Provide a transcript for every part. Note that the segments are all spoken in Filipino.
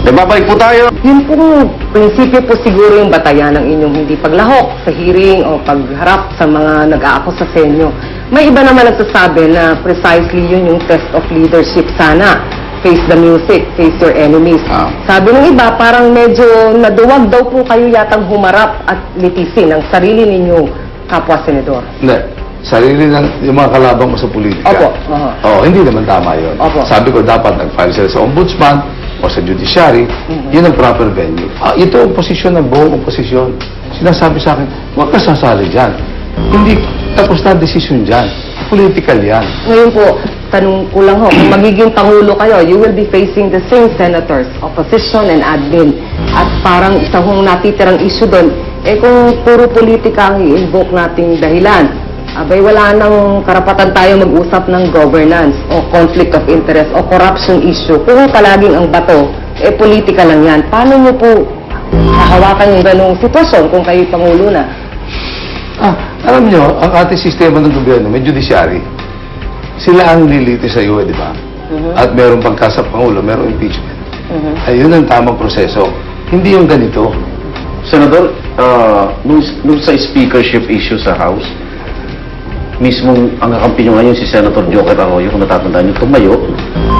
Nagbabalik po tayo. Yun pong prinsipyo po siguro yung batayan ng inyong hindi paglahok sa hearing o pagharap sa mga nag-aakusa sa inyo. May iba naman nagsasabi na precisely yun yung test of leadership sana. Face the music, face your enemies. Sabi ng iba, parang medyo naduwag daw po kayo yatang humarap at litisin ang sarili ninyong kapwa-senador. Hindi. Sarili ng yung mga kalabang mo sa politika. Opo. Oo, hindi naman tama yun. Opo. Sabi ko, dapat nag-file sila sa ombudsman o sa judiciary. Yun ang proper venue. Ito ang posisyon ng buong oposisyon. Sinasabi sa akin, huwag ka sasali dyan. Hindi tapos na desisyon dyan. Political yan. Ngayon po, tanong ko lang ho, kung magiging Pangulo kayo, you will be facing the same senators, opposition and admin. At parang isa hong natitirang issue doon, kung puro politika ang i-invoke nating dahilan, abay wala nang karapatan tayo mag-usap ng governance o conflict of interest o corruption issue. Kung palaging ang bato, politika lang yan. Paano nyo po hahawakan yung ganong sitwasyon kung kayo Pangulo na? Alam nyo, ang ating sistema ng gobyerno, may judiciary. Sila ang liliti sa iyo, di ba? At meron pagkasa Pangulo, meron impeachment. Ayun ang tamang proseso. Hindi yung ganito. Senador, nung sa speakership issue sa House, mismong ang kakampi nyo ngayon si Senator Joker Arroyo, kung natatandaan nyo, tumayo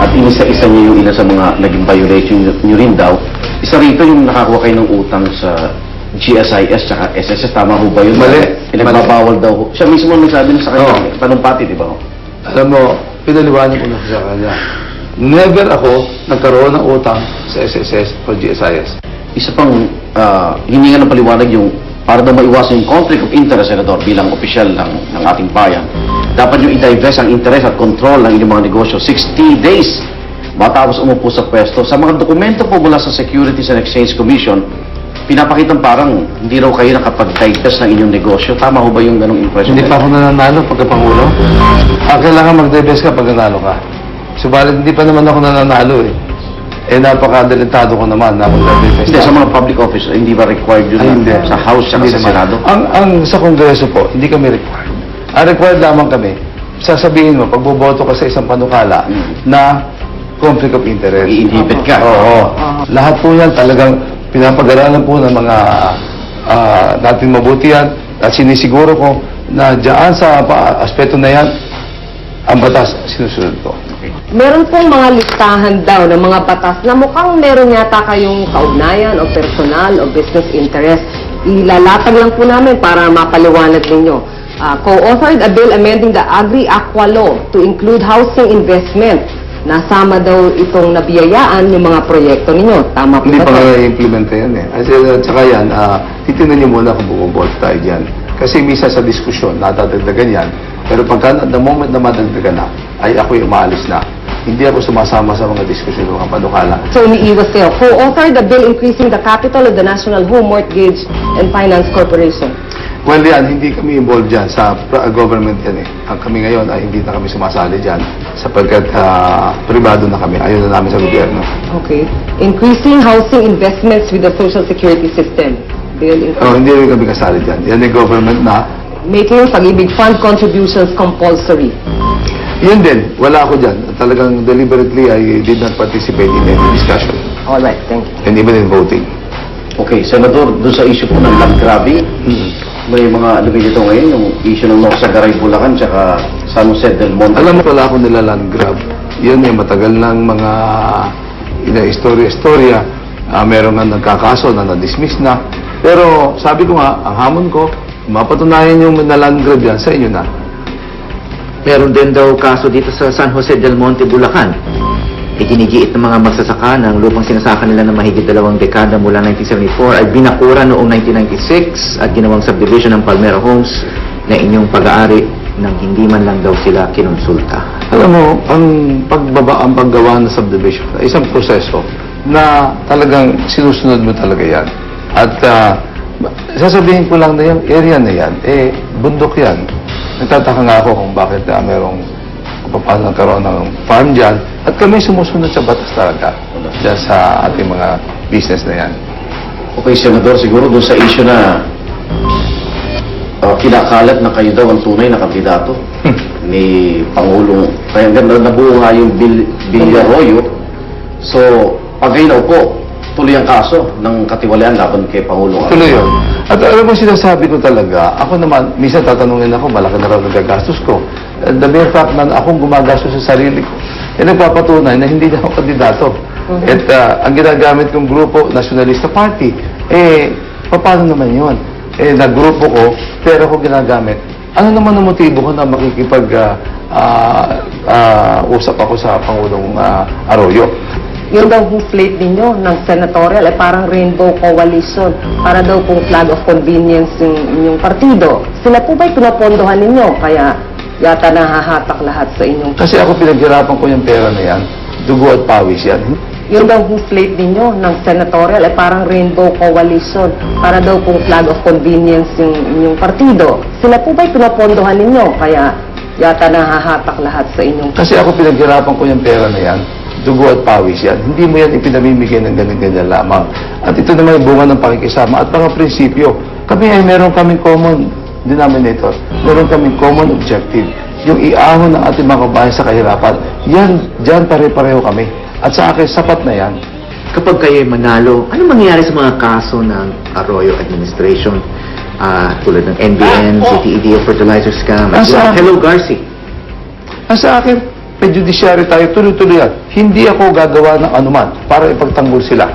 at inisa-isa niyo yung ina sa mga naging violation nyo rin daw. Isa rito yung nakakuha kayo ng utang sa GSIS tsaka SSS. Tama ho ba yun? Mali. Pinagbabawal daw. Siya mismo nagsabi na sa kanya, panumpati, di ba ho? Alam mo, pinaliwanag ko na sa kanya. Never ako nagkaroon ng utang sa SSS o GSIS. Isa pang hininga ng paliwanag yung para daw maiwasan yung conflict of interest, Senador, bilang opisyal ng ating bayan. Dapat yung i-divest ang interest at control ng inyong mga negosyo 60 days matapos umupo sa pwesto. Sa mga dokumento po mula sa Securities and Exchange Commission, pinapakitang parang hindi raw kayo nakapag-divest ng inyong negosyo. Tama ho ba yung ganong impression? Hindi pa ako nananalo pagkapangulo. Kailangan mag-divest ka pag nanalo ka. Subalit hindi pa naman ako nananalo eh. Napakadalitado ko naman na mag-divest. Hindi, sa mga public office, hindi ba required yun hindi. sa House at sa Senado? Ang sa Kongreso po, hindi kami required. Ang required lamang kami, sasabihin mo, pag boboto ka sa isang panukala na conflict of interest. I-inhibit ka. Oo. Lahat po yan talagang pinapag-aralan po ng mga nating mabutihan at sinisiguro ko na dyan sa aspeto na yan, ang batas sinusunod ko. Meron pong mga listahan daw ng mga batas na mukhang meron yata kayong kaugnayan o personal o business interest. Ilalatag lang po namin para mapaliwanag ninyo. Co-authored a bill amending the Agri-Aqua Law to include housing investment. Nasama daw itong nabiyayaan yung mga proyekto ninyo. Tama po Hindi ba pa ito? nga i-implement yan eh. At saka yan, titinan niyo muna kung bumoboto tayo dyan. Kasi misa sa diskusyon, natadagdagan yan. Pero pagka the moment na madagdagan na, ay ako'y umaalis na. Hindi ako sumasama sa mga diskusyon ng mga panukala. So, umiiwas kayo. Co-authored a bill increasing the capital of the National Home Mortgage and Finance Corporation. Well, yan, hindi kami involved dyan sa government yan eh. Kami ngayon ay hindi na kami sumasali dyan sapagkat pribado na kami. Ayaw na namin sa gobyerno. Okay. Increasing housing investments with the Social Security System. Bill Hindi rin kami kasali dyan. Yan ay government na. making Pag-ibig Fund contributions compulsory. Yun din, wala ako dyan. Talagang deliberately, I did not participate in any discussion. Alright, thank you. And even in voting. Okay, Senador, doon sa issue po ng land grabbing, may mga ano dito ngayon, yung issue ng Norsagaray, Bulacan, tsaka San Jose del Monte. Alam mo, wala ako nila land grab. Yun eh, matagal ng mga istorya-istorya. Meron nga nagkakaso na na-dismiss na. Pero sabi ko nga, ang hamon ko, mapatunayan yung na land grab yan, sa inyo na. Meron din daw kaso dito sa San Jose del Monte, Bulacan. Iginigiit ng mga magsasaka ng lupang sinasaka nila ng mahigit 2 dekada mula 1974 ay binakura noong 1996 at ginawang subdivision ng Palmera Homes na inyong pag-aari nang hindi man lang daw sila kinonsulta. Alam mo, ang paggawa ng subdivision ay isang proseso na talagang sinusunod mo talaga yan. At sasabihin ko lang na yung area na yan, bundok yan. Nagtataka nga ako kung bakit merong paano nagkaroon ng farm dyan. At kami sumusunod sa batas talaga dyan sa ating mga business na yan. Okay, Senador, siguro doon sa issue na kinakalat na kayo daw ang tunay na kandidato ni Pangulong. Kaya nabuo nga yung Bill Arroyo. So, pag kayo naupo, tuloy ang kaso ng katiwalian laban kay Pangulong Tuloy yun. At alam mo, sinasabi ko talaga, ako naman, minsan tatanungin ako, malaki na raw nagagastos ko. The mere fact na akong gumagastos sa sarili ko, nagpapatunay na hindi na ako kandidato. At ang ginagamit kong grupo, Nationalista Party, paano naman yun? Nagrupo ko, pero ako ginagamit. Ano naman ang motibo ko na makikipag usap ako sa Pangulong Arroyo? Yung daw hong slate ninyo ng senatorial ay parang rainbow coalition para daw pong flag of convenience yung inyong partido. Sila po ba'y pinapondohan ninyo? Kaya yata nahahatak lahat sa inyong... Kasi ako pinaghirapan ko yung pera na yan, dugo at pawis yan. Yung daw hong slate ninyo ng senatorial ay parang rainbow coalition para daw pong flag of convenience yung inyong partido. Sila po ba'y pinapondohan ninyo? Kaya yata nahahatak lahat sa inyong... Kasi ako pinaghirapan ko yung pera na yan, dugo at pawis yan. Hindi mo yan ipinamimigay ng ganyan-ganyan lamang. At ito naman yung bunga ng pakikisama at mga prinsipyo. Kami ay meron kaming common denominator. Meron kaming common objective. Yung iahon ng ating mga kabayan sa kahirapan. Yan, dyan pare-pareho kami. At sa akin, sapat na yan. Kapag kayo'y manalo, ano mangyayari sa mga kaso ng Arroyo administration? Tulad ng NBN, CTED, fertilizer scam, at Asa? Hello Garci. Sa akin, may judiciary tayo, tuloy-tuloy yan. Hindi ako gagawa ng anuman para ipagtanggol sila.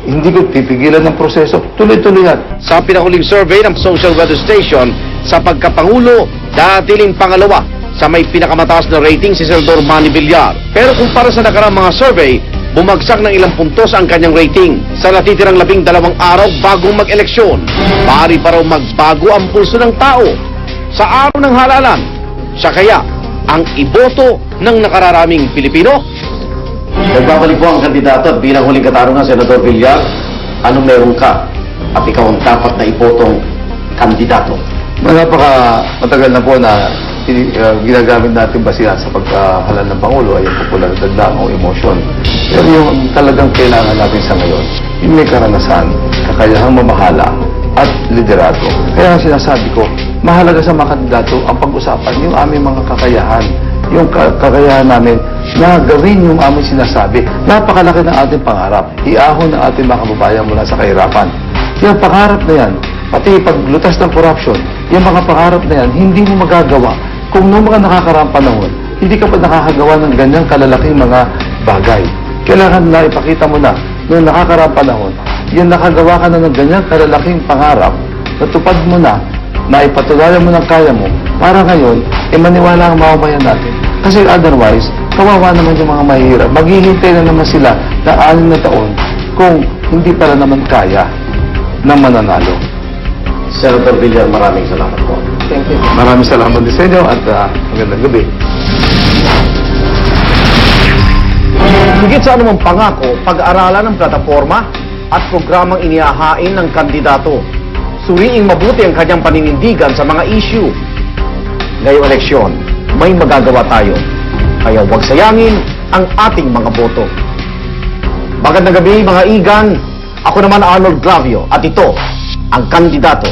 Hindi ko pipigilan ng proseso, tuloy-tuloy yan. Sa pinahuling survey ng Social Weather Station, sa pagkapangulo, datiling pangalawa sa may pinakamataas na rating si Senador Manny Villar. Pero kumpara sa nakaraang mga survey, bumagsak ng ilang puntos ang kanyang rating. Sa natitirang 12 araw bagong mag-eleksyon, maaari pa raw magbago ang pulso ng tao. Sa araw ng halalan, siya kaya ang iboto ng nakararaming Pilipino? Nagbabalik po ang kandidato at bilang huling katarungan, Senador Villar, anong meron ka at ikaw ang dapat na ibotong kandidato? Napaka matagal na po na ginagamit natin basihan sa pagkahalal ng Pangulo ay yung popularidad lang o emosyon. Pero yung talagang kailangan natin sa ngayon, yung may karanasan, kakayahang mamahala at liderato. Kaya sinasabi ko, mahalaga sa mga kandidato ang pag-usapan yung aming mga kakayahan, yung kakayahan namin na gawin yung aming sinasabi. Napakalaki ng ating pangarap. Iahon ng ating mga kababayan mula sa kahirapan. Yung pangarap na yan, pati paglutas ng corruption, yung mga pangarap na yan, hindi mo magagawa kung noong mga nakakaraang panahon, hindi ka pa nakakagawa ng ganyang kalalaking mga bagay. Kailangan na ipakita mo na noong nakakaraang panahon, yung nakagawa ka na ng ganyang kalalaking pangarap, natupad mo na, naipatunayan mo ng kaya mo, para ngayon, maniwala ang mamamayan natin. Kasi otherwise, kawawa naman yung mga mahihirap. Maghihintay na naman sila ng 6 na taon kung hindi pala naman kaya na mananalo. Senator Villar, maraming salamat po. Thank you. Maraming salamat din sa inyo at magandang gabi. Higit sa anumang pangako, pag-aralan ng plataforma at programang inihahain ng kandidato. Suriing mabuti ang kanyang paninindigan sa mga issue. Ngayong eleksyon, may magagawa tayo. Kaya huwag sayangin ang ating mga boto. Magandang gabi mga igan. Ako naman Arnold Glavio at ito ang kandidato